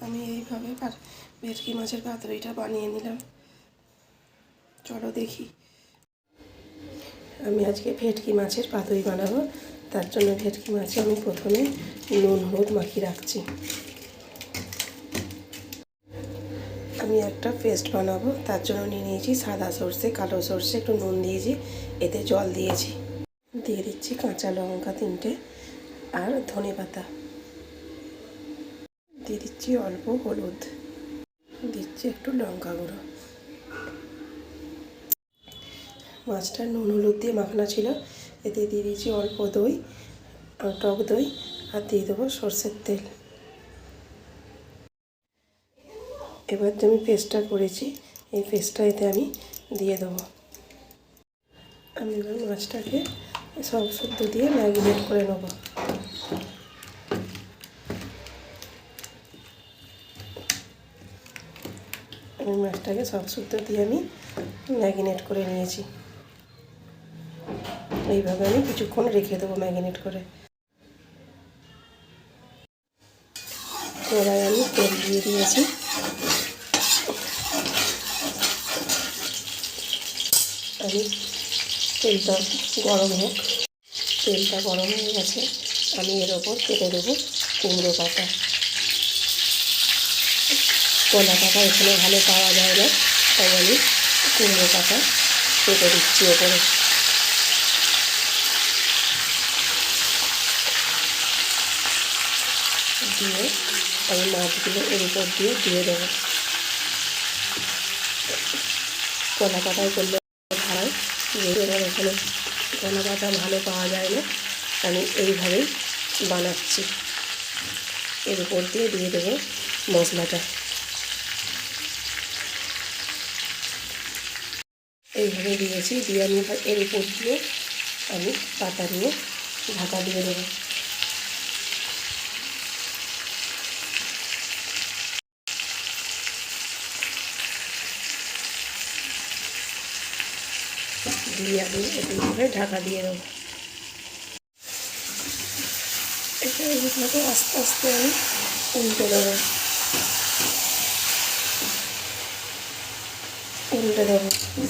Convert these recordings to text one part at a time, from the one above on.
আমি এইভাবে ভেটকি মাছের পাতুরিটা বানিয়ে নিলাম। চলো দেখি। আমি আজকে ভেটকি মাছের পাতুরি বানাবো। তার জন্য ভেটকি মাছে আমি প্রথমে নুন হলুদ মাখিয়ে রাখছি। আমি একটা পেস্ট বানাবো, তার জন্য নিয়ে নিয়েছি সাদা সর্ষে, কালো সর্ষে, একটু নুন দিয়েছি, এতে জল দিয়েছি। দিয়ে দিচ্ছি কাঁচা লঙ্কা 3টে আর ধনে পাতা, দিয়ে দিচ্ছি অল্প হলুদ, দিচ্ছি একটু লঙ্কা গুঁড়ো। মাছটা নুন হলুদ দিয়ে মাখানো ছিল, এতে দিয়ে দিয়েছি অল্প দই, টক দই, আর দিয়ে দেবো সর্ষের তেল। এবার যে আমি পেস্টটা করেছি এই পেস্টটা এতে আমি দিয়ে দেবো। আমি এবার মাছটাকে সব শুদ্ধ দিয়ে ম্যারিনেট করে নেব। আমি মাছটাকে সব শুদ্ধ দিয়ে আমি ম্যারিনেট করে নিয়েছি। এইভাবে আমি কিছুক্ষণ রেখে দেবো ম্যারিনেট করে। কড়াই আমি তেল দিয়ে দিয়েছি। আমি তেলটা গরম হোক। তেলটা গরম হয়ে গেছে, আমি এর ওপর কেটে দেবো কুমড়ো পাতা। কলা পাতা এখানে ভালো পাওয়া যায় না, তাই আমি কুমড়ো পাতা কেটে দিচ্ছি ওপরে। দিয়ে আমি মাছগুলো এর উপর দিয়ে দেবো। কলা পাতায় করলে ভালো, যেহেতু আমার এখানে কলা পাতা ভালো পাওয়া যায় না, আমি এইভাবেই বানাচ্ছি। এর উপর দিয়ে দেবো মশলাটা। এইভাবে দিয়েছি, দিয়ে আমি এর উপর দিয়ে আমি পাতা দিয়ে ঢাকা দিয়ে দেবো। দিয়ে আমি এইভাবে ঢাকা দিয়ে দেবো। এটা এইভাবে আস্তে আস্তে আমি উল্টে দেবো।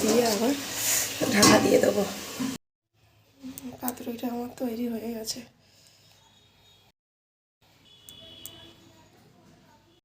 দিয়ে আবার ঢাকা দিয়ে দেবো। পাতুরিটা আমার তৈরি হয়ে গেছে।